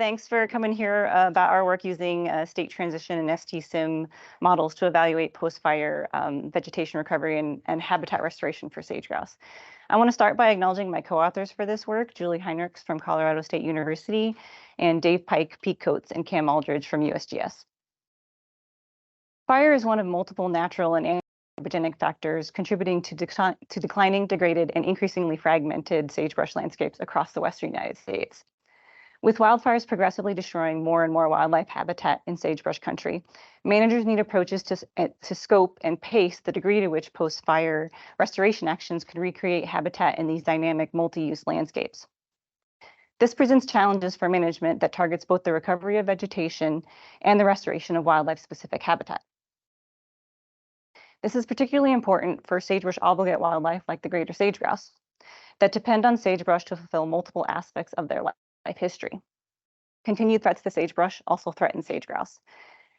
Thanks for coming here about our work using state transition and STSM models to evaluate post-fire vegetation recovery and habitat restoration for sage-grouse. I want to start by acknowledging my co-authors for this work, Julie Heinrichs from Colorado State University, and Dave Pike, Pete Coates, and Cam Aldridge from USGS. Fire is one of multiple natural and anthropogenic factors contributing to declining, degraded, and increasingly fragmented sagebrush landscapes across the western United States. With wildfires progressively destroying more and more wildlife habitat in sagebrush country, managers need approaches to scope and pace the degree to which post-fire restoration actions could recreate habitat in these dynamic multi-use landscapes. This presents challenges for management that targets both the recovery of vegetation and the restoration of wildlife-specific habitat. This is particularly important for sagebrush obligate wildlife like the greater sage-grouse that depend on sagebrush to fulfill multiple aspects of their life history. Continued threats to sagebrush also threaten sage-grouse.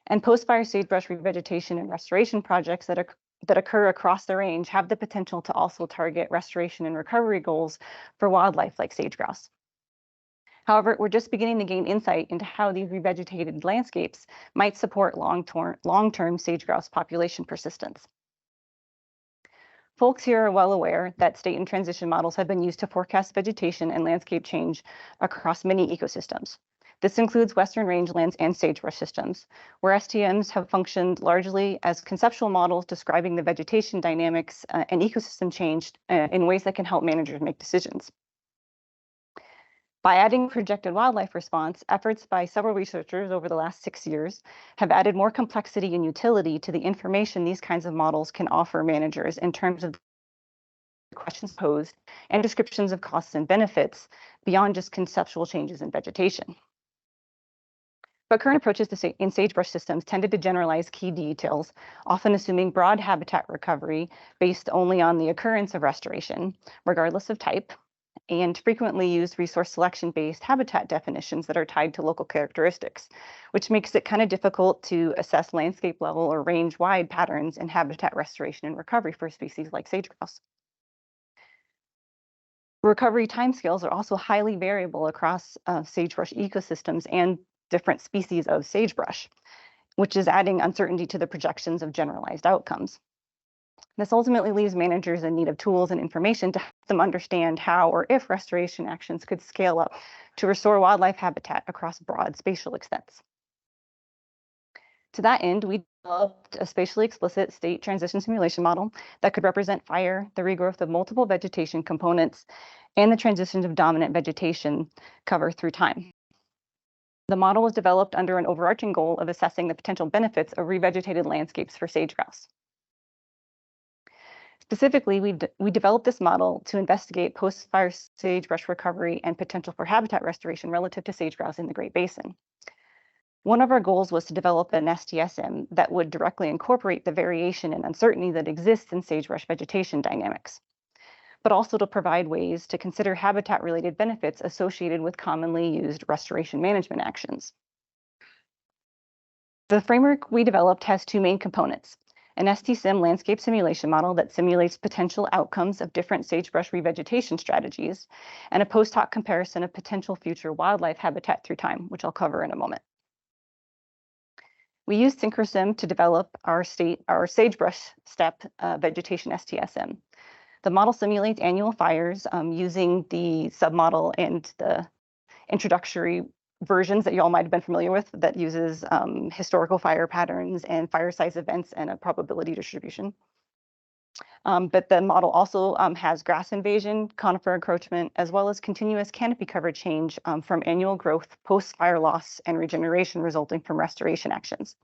And post-fire sagebrush revegetation and restoration projects that occur across the range have the potential to also target restoration and recovery goals for wildlife like sage-grouse. However, we're just beginning to gain insight into how these revegetated landscapes might support long-term sage-grouse population persistence. Folks here are well aware that state and transition models have been used to forecast vegetation and landscape change across many ecosystems. This includes western rangelands and sagebrush systems, where STMs have functioned largely as conceptual models describing the vegetation dynamics and ecosystem change in ways that can help managers make decisions. By adding projected wildlife response, efforts by several researchers over the last 6 years have added more complexity and utility to the information these kinds of models can offer managers in terms of the questions posed and descriptions of costs and benefits beyond just conceptual changes in vegetation. But current approaches in sagebrush systems tended to generalize key details, often assuming broad habitat recovery based only on the occurrence of restoration, regardless of type, and frequently used resource selection-based habitat definitions that are tied to local characteristics, which makes it kind of difficult to assess landscape level or range-wide patterns in habitat restoration and recovery for species like sage-grouse. Recovery timescales are also highly variable across sagebrush ecosystems and different species of sagebrush, which is adding uncertainty to the projections of generalized outcomes. This ultimately leaves managers in need of tools and information to help them understand how or if restoration actions could scale up to restore wildlife habitat across broad spatial extents. To that end, we developed a spatially explicit state transition simulation model that could represent fire, the regrowth of multiple vegetation components, and the transitions of dominant vegetation cover through time. The model was developed under an overarching goal of assessing the potential benefits of revegetated landscapes for sage-grouse. Specifically, we developed this model to investigate post-fire sagebrush recovery and potential for habitat restoration relative to sage-grouse in the Great Basin. One of our goals was to develop an STSM that would directly incorporate the variation and uncertainty that exists in sagebrush vegetation dynamics, but also to provide ways to consider habitat-related benefits associated with commonly used restoration management actions. The framework we developed has two main components: an STSM landscape simulation model that simulates potential outcomes of different sagebrush revegetation strategies, and a post-hoc comparison of potential future wildlife habitat through time, which I'll cover in a moment. We used SyncroSim to develop our sagebrush steppe vegetation STSM. The model simulates annual fires using the submodel and the introductory versions that you all might have been familiar with that uses historical fire patterns and fire size events and a probability distribution. But the model also has grass invasion, conifer encroachment, as well as continuous canopy cover change from annual growth, post-fire loss, and regeneration resulting from restoration actions.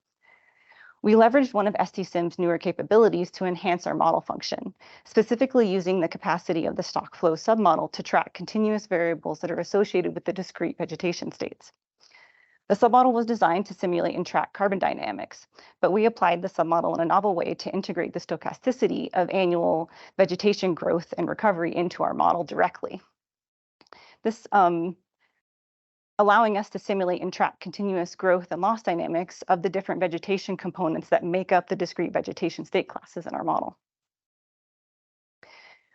We leveraged one of STSim's newer capabilities to enhance our model function, specifically using the capacity of the stock flow submodel to track continuous variables that are associated with the discrete vegetation states. The submodel was designed to simulate and track carbon dynamics, but we applied the submodel in a novel way to integrate the stochasticity of annual vegetation growth and recovery into our model directly. This allowing us to simulate and track continuous growth and loss dynamics of the different vegetation components that make up the discrete vegetation state classes in our model.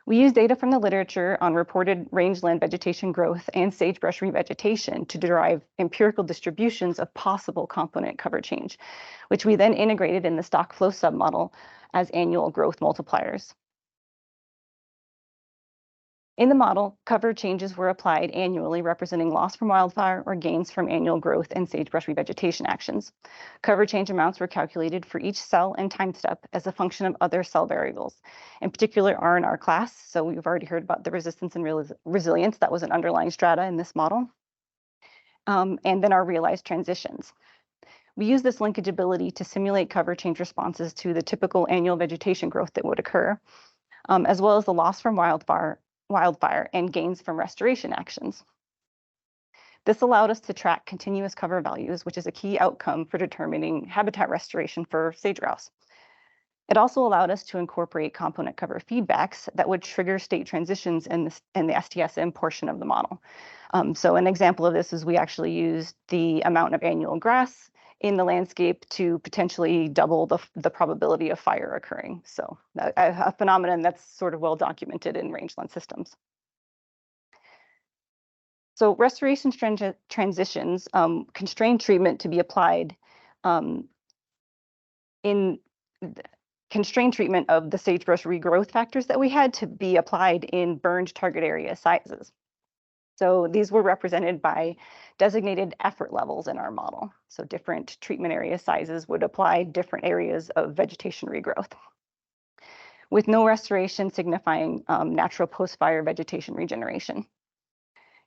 We use data from the literature on reported rangeland vegetation growth and sagebrush revegetation to derive empirical distributions of possible component cover change, which we then integrated in the stock flow submodel as annual growth multipliers. In the model, cover changes were applied annually, representing loss from wildfire or gains from annual growth and sagebrush revegetation actions. Cover change amounts were calculated for each cell and time step as a function of other cell variables, in particular R&R class. So we've already heard about the resistance and resilience. That was an underlying strata in this model. And then our realized transitions. We use this linkage ability to simulate cover change responses to the typical annual vegetation growth that would occur, as well as the loss from wildfire and gains from restoration actions. This allowed us to track continuous cover values, which is a key outcome for determining habitat restoration for sage-grouse. It also allowed us to incorporate component cover feedbacks that would trigger state transitions in the STSM portion of the model. So an example of this is we actually used the amount of annual grass in the landscape to potentially double the probability of fire occurring. So a phenomenon that's sort of well documented in rangeland systems. So restoration transitions constrain treatment to be applied constrain treatment of the sagebrush regrowth factors that we had to be applied in burned target area sizes. So these were represented by designated effort levels in our model. So different treatment area sizes would apply different areas of vegetation regrowth, with no restoration signifying natural post-fire vegetation regeneration.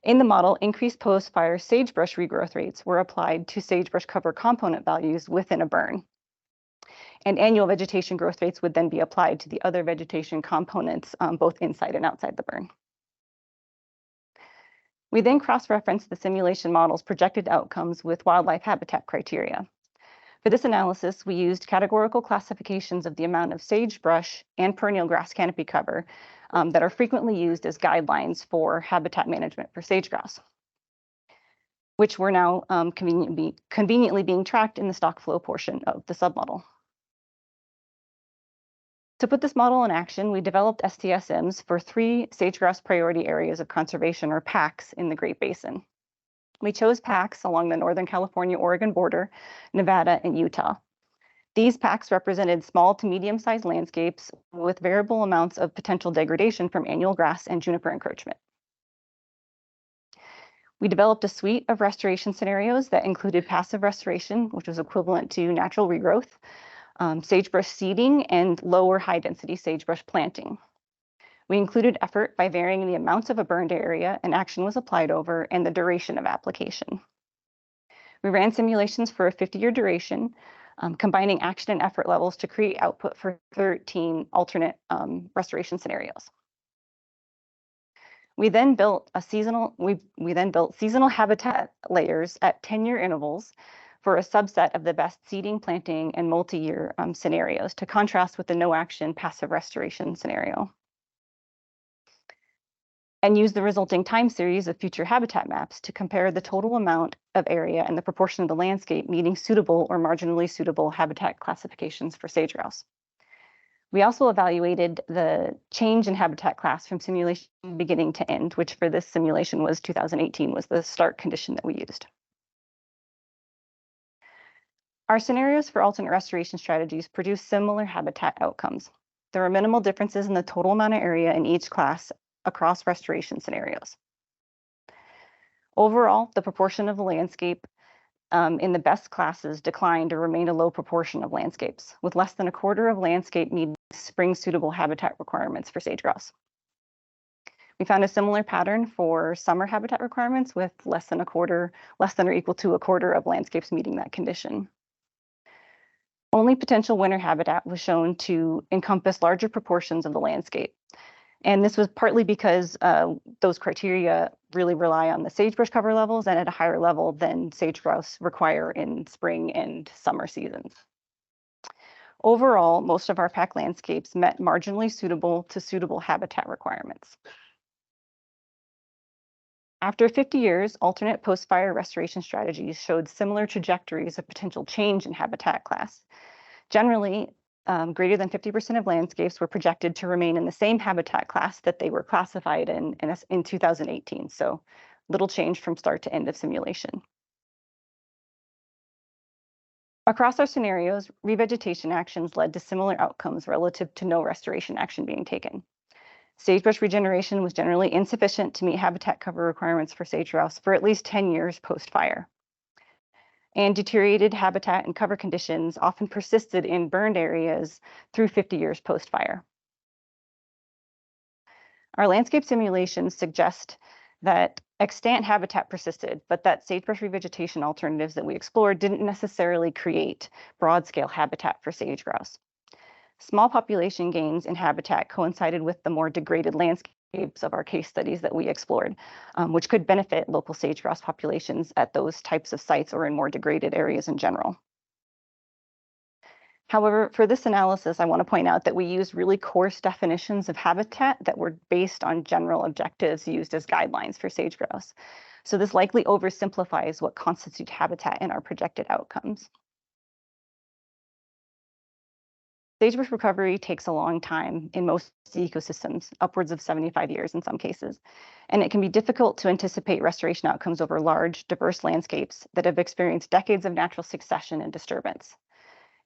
In the model, increased post-fire sagebrush regrowth rates were applied to sagebrush cover component values within a burn. And annual vegetation growth rates would then be applied to the other vegetation components, both inside and outside the burn. We then cross-referenced the simulation model's projected outcomes with wildlife habitat criteria. For this analysis, we used categorical classifications of the amount of sagebrush and perennial grass canopy cover that are frequently used as guidelines for habitat management for sage-grouse, which were now conveniently being tracked in the stock flow portion of the submodel. To put this model in action, we developed STSMs for 3 sage-grouse priority areas of conservation, or PACs, in the Great Basin. We chose PACs along the Northern California-Oregon border, Nevada, and Utah. These PACs represented small to medium-sized landscapes with variable amounts of potential degradation from annual grass and juniper encroachment. We developed a suite of restoration scenarios that included passive restoration, which was equivalent to natural regrowth, sagebrush seeding, and lower high-density sagebrush planting. We included effort by varying the amounts of a burned area an action was applied over and the duration of application. We ran simulations for a 50-year duration, combining action and effort levels to create output for 13 alternate restoration scenarios. We then built seasonal habitat layers at 10-year intervals for a subset of the best seeding, planting, and multi-year scenarios to contrast with the no-action passive restoration scenario, and use the resulting time series of future habitat maps to compare the total amount of area and the proportion of the landscape meeting suitable or marginally suitable habitat classifications for sage-grouse. We also evaluated the change in habitat class from simulation beginning to end, which for this simulation was 2018 was the start condition that we used. Our scenarios for alternate restoration strategies produce similar habitat outcomes. There are minimal differences in the total amount of area in each class across restoration scenarios. Overall, the proportion of the landscape in the best classes declined or remained a low proportion of landscapes, with less than a quarter of landscape meeting spring suitable habitat requirements for sage-grouse. We found a similar pattern for summer habitat requirements, with less than or equal to a quarter of landscapes meeting that condition. Only potential winter habitat was shown to encompass larger proportions of the landscape. And this was partly because those criteria really rely on the sagebrush cover levels and at a higher level than sage-grouse require in spring and summer seasons. Overall, most of our PAC landscapes met marginally suitable to suitable habitat requirements. After 50 years, alternate post-fire restoration strategies showed similar trajectories of potential change in habitat class. Generally, greater than 50% of landscapes were projected to remain in the same habitat class that they were classified in 2018. So little change from start to end of simulation. Across our scenarios, revegetation actions led to similar outcomes relative to no restoration action being taken. Sagebrush regeneration was generally insufficient to meet habitat cover requirements for sage-grouse for at least 10 years post-fire. And deteriorated habitat and cover conditions often persisted in burned areas through 50 years post-fire. Our landscape simulations suggest that extant habitat persisted, but that sagebrush revegetation alternatives that we explored didn't necessarily create broad-scale habitat for sage-grouse. Small population gains in habitat coincided with the more degraded landscapes of our case studies that we explored, which could benefit local sage-grouse populations at those types of sites or in more degraded areas in general. However, for this analysis, I want to point out that we used really coarse definitions of habitat that were based on general objectives used as guidelines for sage-grouse. So this likely oversimplifies what constitutes habitat in our projected outcomes. Sagebrush recovery takes a long time in most ecosystems, upwards of 75 years in some cases, and it can be difficult to anticipate restoration outcomes over large, diverse landscapes that have experienced decades of natural succession and disturbance.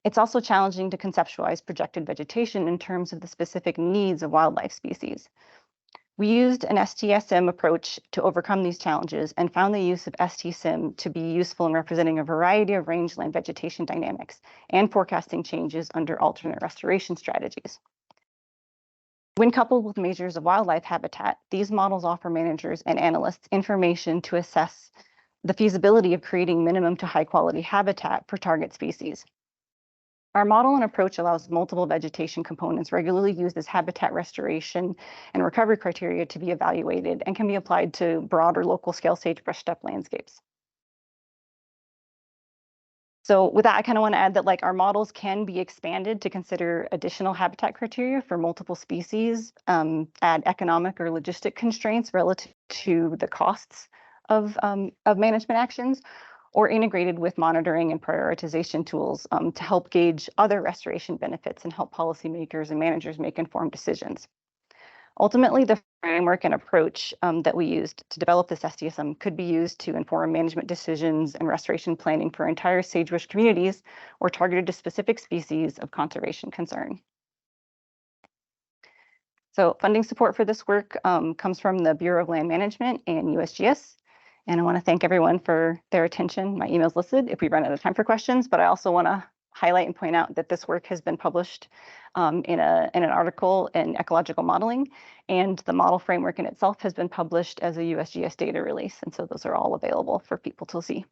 It's also challenging to conceptualize projected vegetation in terms of the specific needs of wildlife species. We used an STSM approach to overcome these challenges and found the use of STSM to be useful in representing a variety of rangeland vegetation dynamics and forecasting changes under alternate restoration strategies. When coupled with measures of wildlife habitat, these models offer managers and analysts information to assess the feasibility of creating minimum to high quality habitat for target species. Our model and approach allows multiple vegetation components regularly used as habitat restoration and recovery criteria to be evaluated and can be applied to broader local scale sagebrush steppe landscapes. So with that, I kind of want to add that our models can be expanded to consider additional habitat criteria for multiple species, add economic or logistic constraints relative to the costs of management actions, or integrated with monitoring and prioritization tools to help gauge other restoration benefits and help policymakers and managers make informed decisions. Ultimately, the framework and approach that we used to develop this STSM could be used to inform management decisions and restoration planning for entire sagebrush communities or targeted to specific species of conservation concern. So funding support for this work comes from the Bureau of Land Management and USGS. And I want to thank everyone for their attention. My email is listed if we run out of time for questions, but I also want to highlight and point out that this work has been published in an article in Ecological Modeling, and the model framework in itself has been published as a USGS data release. And so those are all available for people to see.